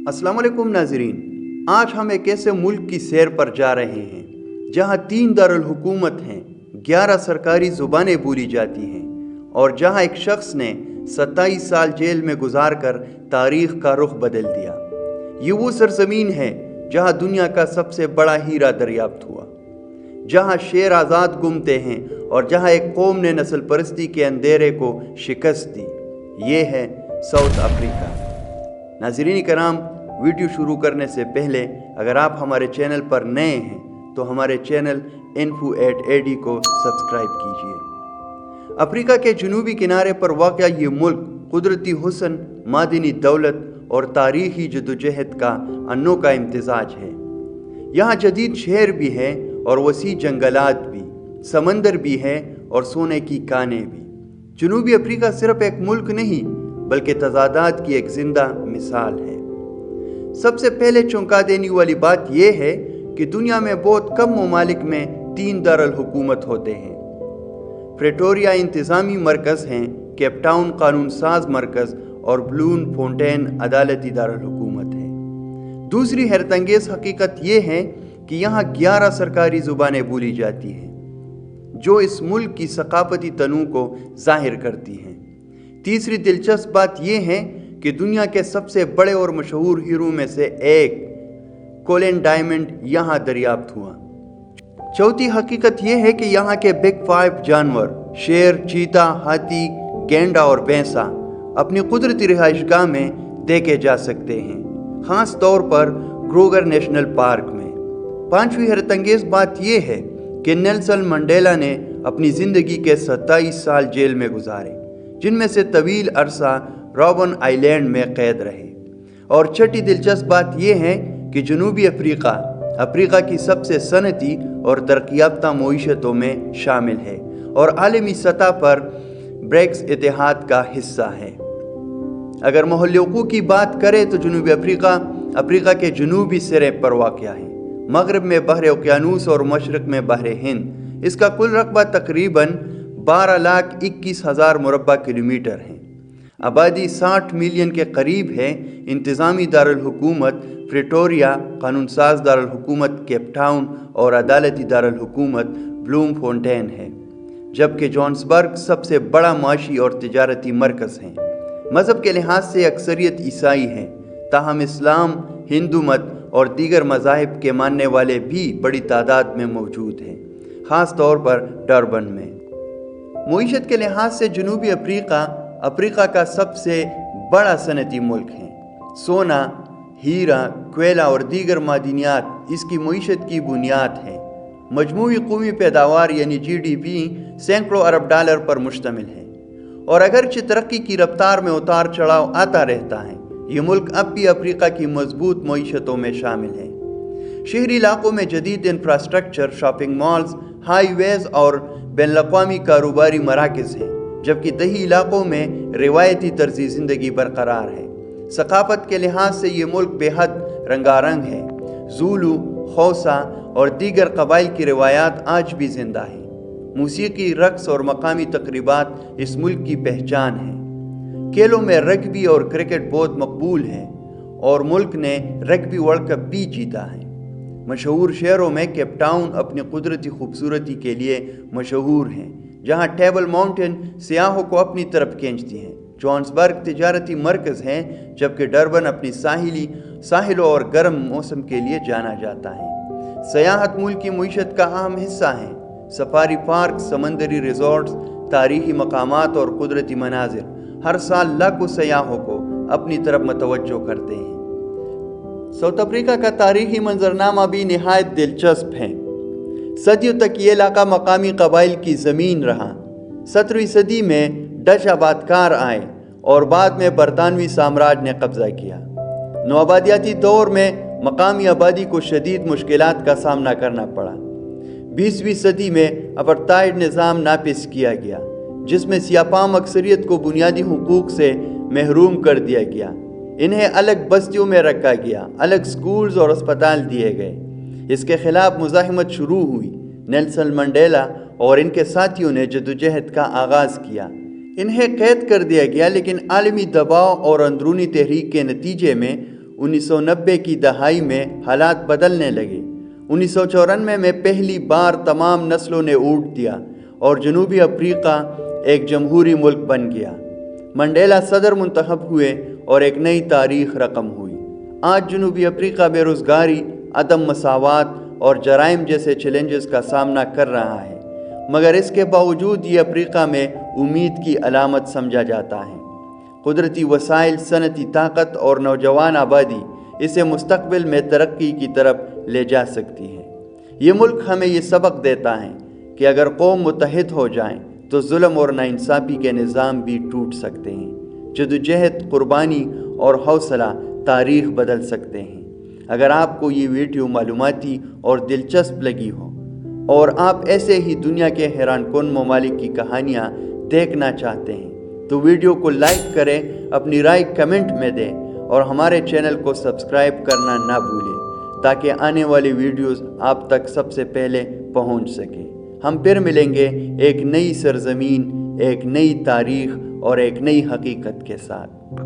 अस्सलाम वालेकुम नाज़रीन, आज हम एक ऐसे मुल्क की सैर पर जा रहे हैं जहाँ 3 दारुल हुकूमत हैं, 11 सरकारी ज़ुबानें बोली जाती हैं और जहाँ एक शख्स ने 27 साल जेल में गुजार कर तारीख़ का रुख बदल दिया। ये वो सरज़मीन है जहाँ दुनिया का सबसे बड़ा हीरा दरियाफ्त हुआ, जहाँ शेर आज़ाद घूमते हैं और जहाँ एक कौम ने नस्ल परस्ती के अंधेरे को शिकस्त दी। ये है साउथ अफ्रीका। नाज़रीन कराम, वीडियो शुरू करने से पहले अगर आप हमारे चैनल पर नए हैं तो हमारे चैनल info@ad को सब्सक्राइब कीजिए। अफ्रीका के जनूबी किनारे पर वाक़या ये मुल्क कुदरती हुस्न, मादनी दौलत और तारीख़ी जदोजहद का अनोखा इम्तिजाज है। यहाँ जदीद शहर भी है और वसी जंगलात भी, समंदर भी है और सोने की कानें भी। जनूबी अफ्रीका सिर्फ एक मुल्क नहीं बल्कि तजादात की एक जिंदा मिसाल है। सबसे पहले चौंका देने वाली बात यह है कि दुनिया में बहुत कम ममालिक में 3 दारुल हुकूमत होते हैं। प्रेटोरिया इंतज़ामी मरकज़ हैं, केप टाउन कानून साज मरकज़ और ब्लूमफोंटेन अदालती दारुल हुकूमत है। दूसरी हैरतअंगेज़ हकीकत यह है कि यहाँ 11 सरकारी ज़ुबानें बोली जाती हैं जो इस मुल्क की सकाफती तनू को ज़ाहिर करती हैं। तीसरी दिलचस्प बात यह है कि दुनिया के सबसे बड़े और मशहूर हीरो में से एक कोलिन डायमंड यहाँ दरियाफ्त हुआ। चौथी हकीकत यह है कि यहाँ के बिग 5 जानवर शेर, चीता, हाथी, गैंडा और भैंसा अपनी कुदरती रिहाइशगाह में देखे जा सकते हैं, ख़ास तौर पर ग्रोगर नेशनल पार्क में। पांचवी हैरतअंगेज़ बात यह है कि नेल्सन मंडेला ने अपनी ज़िंदगी के 27 साल जेल में गुजारे, जिनमें से तवील अरसा रॉबन आइलैंड में कैद रहे। और छठी दिलचस्प बात यह है कि जनूबी अफ्रीका की सबसे सनती और तरक्याफ्ता मईशतों में शामिल है और आलमी सतह पर ब्रिक्स इतिहाद का हिस्सा है। अगर मोहल्लों की बात करें तो जनूबी अफ्रीका के जनूबी सिरे पर वाक़या है, मगरब में बहर ओकियानूस और मशरक़ में बहर हिंद। इसका कुल रकबा तकरीबन 12,21,000 मुरब्बा किलोमीटर है। आबादी 60 मिलियन के करीब है। इंतज़ामी दारुल हुकूमत प्रेटोरिया, कानून साज दारुल हुकूमत केप टाउन और अदालती दारुल हुकूमत ब्लूमफोंटेन है, जबकि जोहान्सबर्ग सबसे बड़ा माशी और तिजारती मरकज़ है। मज़हब के लिहाज से अक्सरियत ईसाई है, ताहम इस्लाम, हिंदू मत और दीगर मज़ाहिब के मानने वाले भी बड़ी तादाद में मौजूद हैं, ख़ास तौर पर डरबन में। मईशत के लिहाज से जनूबी अफ्रीका का सबसे बड़ा सनती मुल्क है। सोना, हीरा, कोयला और दीगर मादनियात इसकी मईशत की बुनियाद है। मजमूई कौमी पैदावार यानी GDP सैकड़ों अरब डॉलर पर मुश्तमिल है और अगरचे तरक्की की रफ्तार में उतार चढ़ाव आता रहता है, ये मुल्क अब भी अफ्रीका की मजबूत मईशतों में शामिल है। शहरी इलाकों में जदीद इंफ्रास्ट्रक्चर, शॉपिंग मॉल्स, हाईवेज और बैनुल-अक़वामी कारोबारी मराकज़ हैं, जबकि दही इलाकों में रिवायती तर्ज़ी ज़िंदगी बरकरार है। सकाफ़त के लिहाज से ये मुल्क बेहद रंगारंग है। ज़ूलू, खौसा और दीगर कबाइल की रिवायात आज भी ज़िंदा हैं। मूसीकी, रक़्स और मकामी तक़रीबात इस मुल्क की पहचान है। खेलों में रग्बी और क्रिकेट बहुत मकबूल हैं और मुल्क ने रग्बी वर्ल्ड कप भी जीता है। मशहूर शहरों में केप टाउन अपनी कुदरती खूबसूरती के लिए मशहूर हैं, जहाँ टेबल माउंटेन सियाहों को अपनी तरफ खींचती हैं। जोहान्सबर्ग तिजारती मरकज़ हैं, जबकि डरबन अपनी साहिलों और गर्म मौसम के लिए जाना जाता है। सयाहत मुल्क की मईशत का अहम हिस्सा है। सफारी पार्क, समंदरी रिजॉर्ट्स, तारीख़ी मकामात और कुदरती मनाजिर हर साल लाखों सयाहों को अपनी तरफ मतवज्जो करते हैं। साउथ अफ्रीका का तारीख़ी मंजरनामा भी निहायत दिलचस्प है। सदियों तक ये इलाका मकामी कबाइल की ज़मीन रहा। 17वीं सदी में डच आबादकार आए और बाद में बरतानवी साम्राज्य ने कब्ज़ा किया। नौआबादियाती दौर में मकामी आबादी को शदीद मुश्किलात का सामना करना पड़ा। 20वीं सदी में अपार्टाइड निज़ाम नाफिज किया गया, जिसमें सियापाम अक्सरियत को बुनियादी हुकूक से महरूम कर दिया गया। इन्हें अलग बस्तियों में रखा गया, अलग स्कूल्स और अस्पताल दिए गए। इसके खिलाफ मुज़ाहिमत शुरू हुई। नेल्सन मंडेला और इनके साथियों ने जदोजहद का आगाज़ किया। इन्हें कैद कर दिया गया, लेकिन आलमी दबाव और अंदरूनी तहरीक के नतीजे में 1990 کی دہائی میں حالات بدلنے لگے۔ 1994 میں پہلی بار تمام نسلوں نے اونٹ دیا اور جنوبی افریقہ ایک جمہوری ملک بن گیا۔ منڈیلا صدر منتخب ہوئے اور ایک نئی تاریخ رقم ہوئی۔ آج جنوبی افریقہ بے روزگاری، عدم مساوات اور جرائم جیسے چیلنجز کا سامنا کر رہا ہے، مگر اس کے باوجود یہ افریقہ میں امید کی علامت سمجھا جاتا ہے۔ قدرتی وسائل، صنعتی طاقت اور نوجوان آبادی اسے مستقبل میں ترقی کی طرف لے جا سکتی ہے۔ یہ ملک ہمیں یہ سبق دیتا ہے کہ اگر قوم متحد ہو جائیں تو ظلم اور ناانصافی کے نظام بھی ٹوٹ سکتے ہیں۔ جدوجہد، قربانی اور حوصلہ تاریخ بدل سکتے ہیں۔ اگر آپ کو یہ ویڈیو معلوماتی اور دلچسپ لگی ہو اور آپ ایسے ہی دنیا کے حیران کن ممالک کی کہانیاں دیکھنا چاہتے ہیں تو ویڈیو کو لائک کریں، اپنی رائے کمنٹ میں دیں اور ہمارے چینل کو سبسکرائب کرنا نہ بھولیں تاکہ آنے والی ویڈیوز آپ تک سب سے پہلے پہنچ سکیں۔ ہم پھر ملیں گے ایک نئی سرزمین، ایک نئی تاریخ اور ایک نئی حقیقت کے ساتھ۔